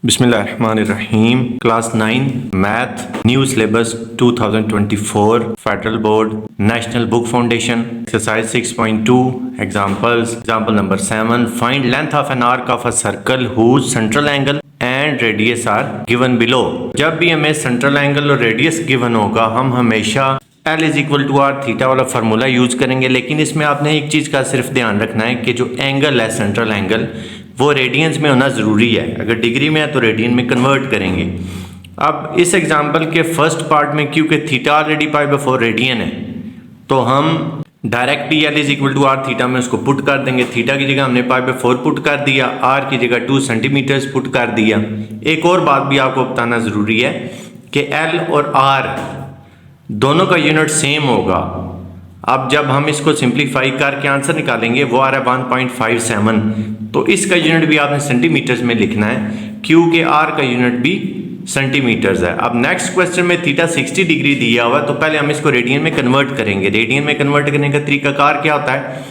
बिस्मिल्लाहिर्रहमानिर्रहीम। Class 9 math new syllabus 2024 federal board national book foundation exercise 6.2 example number 7 find length of an arc of a circle whose central angle and radius are given below. जब भी हमें central angle और radius given होगा हम हमेशा L is equal to r theta वाला formula use करेंगे, लेकिन इसमें आपने एक चीज का सिर्फ ध्यान रखना है कि जो एंगल है सेंट्रल एंगल वो रेडियंस में होना ज़रूरी है। अगर डिग्री में है तो रेडियन में कन्वर्ट करेंगे। अब इस एग्जांपल के फर्स्ट पार्ट में क्योंकि थीटा ऑलरेडी π/4 रेडियन है तो हम directly L is equal to r theta में उसको पुट कर देंगे। थीटा की जगह हमने π/4 पुट कर दिया, आर की जगह 2 सेंटीमीटर्स पुट कर दिया। एक और बात भी आपको बताना ज़रूरी है कि L और R दोनों का यूनिट सेम होगा। अब जब हम इसको सिंप्लीफाई करके आंसर निकालेंगे वो आ रहा है 1.57, तो इसका यूनिट भी आपने सेंटीमीटर्स में लिखना है क्योंकि आर का यूनिट भी सेंटीमीटर्स है। अब नेक्स्ट क्वेश्चन में थीटा 60 डिग्री दिया हुआ तो पहले हम इसको रेडियन में कन्वर्ट करेंगे। रेडियन में कन्वर्ट करने का तरीकाकार क्या होता है,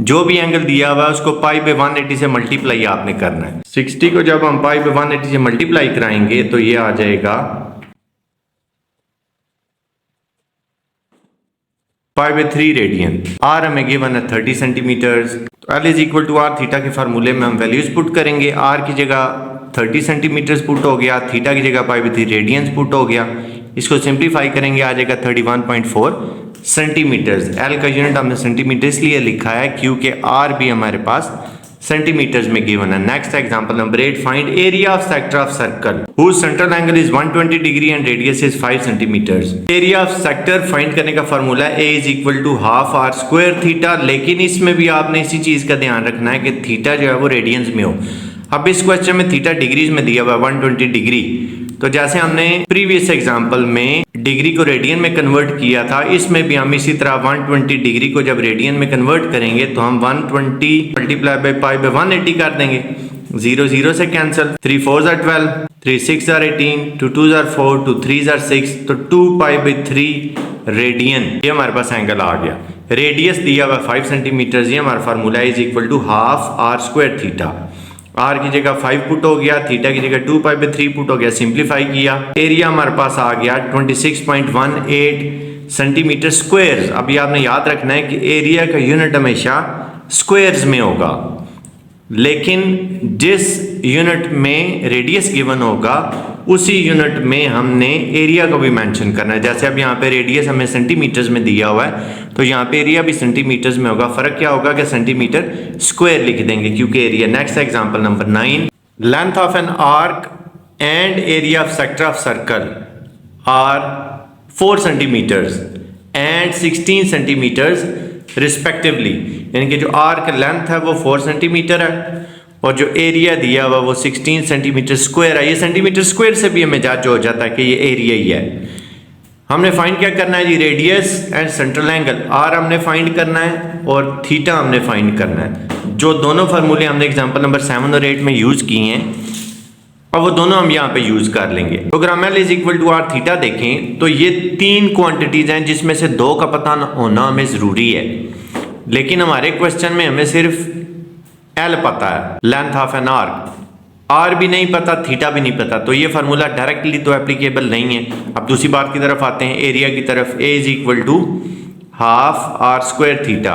जो भी एंगल दिया हुआ है उसको π/180 से मल्टीप्लाई आपने करना है। 60 को जब हम π/180 से मल्टीप्लाई कराएंगे तो ये आ जाएगा π/3 रेडियन। आर हमें गिवन है 30 सेंटीमीटर्स। तो L is equal to r theta के फार्मूले में हम वैल्यूज पुट करेंगे। आर की जगह 30 सेंटीमीटर्स पुट हो गया, थीटा की जगह π/3 रेडियंस पुट हो गया। इसको सिंप्लीफाई करेंगे आ जाएगा 31.4 सेंटीमीटर्स। L का यूनिट हमने सेंटीमीटर इसलिए लिखा है क्योंकि आर भी हमारे पास सेंटीमीटर्स में गिवन है। Next example number 8 find area of sector of circle whose central angle is 120 degree and radius is 5 centimetres. Area of sector फाइंड करने का फार्मूला है A is equal to half r square theta, लेकिन इसमें भी आपने इसी चीज का ध्यान रखना है कि थीटा जो है वो रेडियंस में हो। अब इस क्वेश्चन में थीटा डिग्रीज में दिया हुआ 120 डिग्री, तो जैसे हमने प्रीवियस एग्जांपल में डिग्री को रेडियन में कन्वर्ट किया था, इसमें भी हम इसी तरह 120 डिग्री को जब रेडियन में कन्वर्ट करेंगे तो हम 120 मल्टीप्लाई बाय π/180 कर देंगे। 0 0 से cancel, 3 4 are 12, 3 6 are 18, 2 2 are 4, 2 3 are 6, तो 2π/3 रेडियन ये हमारे पास एंगल आ गया। रेडियस दिया हुआ 5 सेंटीमीटर, ये हमारा formula is equal to half r square theta. R की जगह 5 पुट हो गया, थीटा की जगह 2π/3 पुट हो गया, सिंप्लीफाई किया। एरिया हमारे पास आ गया 26.18 सेंटीमीटर स्क्वायर। अभी आपने याद रखना है कि एरिया का यूनिट हमेशा स्क्वायर्स में होगा, लेकिन जिस यूनिट में रेडियस गिवन होगा उसी यूनिट में हमने एरिया को भी मेंशन करना है। जैसे अब यहाँ पे रेडियस हमें सेंटीमीटर्स में दिया हुआ है तो यहाँ पे एरिया भी सेंटीमीटर्स में होगा। फर्क क्या होगा कि सेंटीमीटर स्क्वायर लिख देंगे क्योंकि area. Next example number 9 length of an arc and area of sector of circle are 4 centimetres and 16 centimetres respectively, यानी कि जो आर्क लेंथ है वो 4 सेंटीमीटर है और जो एरिया दिया हुआ वो 16 सेंटीमीटर स्क्वायर है। ये सेंटीमीटर स्क्वायर से भी हमें जांच हो जाता है कि ये एरिया ही है। हमने फाइंड क्या करना है जी, radius and central angle. R हमने फाइंड करना है और थीटा हमने फाइंड करना है। जो दोनों फार्मूले हमने एग्जांपल नंबर 7 और 8 में यूज किए हैं और वो दोनों हम यहाँ पे यूज कर लेंगे। Program L is equal to r theta देखें तो ये 3 क्वांटिटीज हैं जिसमें से 2 का पता होना हमें जरूरी है, लेकिन हमारे क्वेश्चन में हमें सिर्फ L पता है, length of an arc. R भी नहीं पता, थीटा भी नहीं पता, तो ये फार्मूला डायरेक्टली तो एप्लीकेबल नहीं है। अब दूसरी बात की तरफ आते हैं, एरिया की तरफ। A is equal to half r square theta.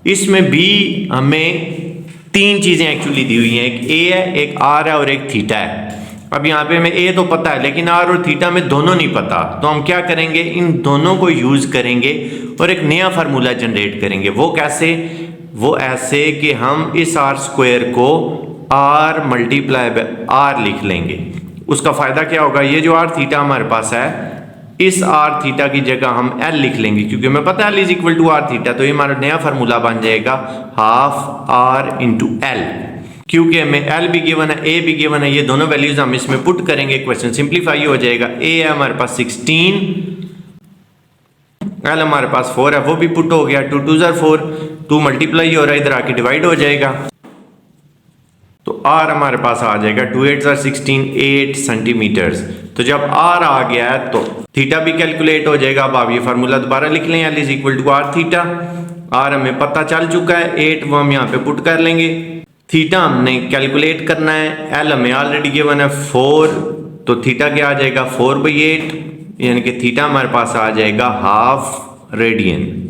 इसमें भी हमें 3 चीजें एक्चुअली दी हुई हैं, एक A है, एक R है और एक थीटा है। अब यहाँ पे हमें A तो पता है लेकिन R और थीटा में दोनों नहीं पता, तो हम क्या करेंगे, इन दोनों को यूज करेंगे और एक नया फार्मूला जनरेट करेंगे। वो कैसे, वो ऐसे कि हम इस आर स्क्वायर को r मल्टीप्लाई बाय r लिख लेंगे। उसका फायदा क्या होगा, ये जो r थीटा हमारे पास है इस r थीटा की जगह हम l लिख लेंगे क्योंकि हमें पता है l is equal to r theta, तो ये हमारा नया फार्मूला बन जाएगा हाफ r इंटू l। क्योंकि हमें l भी गिवन है, a भी गिवन है, ये दोनों वैल्यूज हम इसमें पुट करेंगे, क्वेश्चन सिंप्लीफाई हो जाएगा। a है हमारे पास 16, L हमारे पास 4 है, वो भी पुट हो गया। 2 2 are 4, 2 मल्टीप्लाई हो रहा है, इधर आके डिवाइड हो जाएगा, तो R हमारे पास आ जाएगा 2 8 are 16, 8 सेंटीमीटर्स। तो जब R आ गया है तो थीटा भी कैलकुलेट हो जाएगा। अब आप ये फार्मूला दोबारा लिख लें, L is equal to r theta. R हमें पता चल चुका है 8, वो हम यहाँ पे पुट कर लेंगे। थीटा हमने कैलकुलेट करना है, एल हमें ऑलरेडी गिवन है 4, तो थीटा क्या आ जाएगा 4/8, यानी कि थीटा हमारे पास आ जाएगा हाफ रेडियन।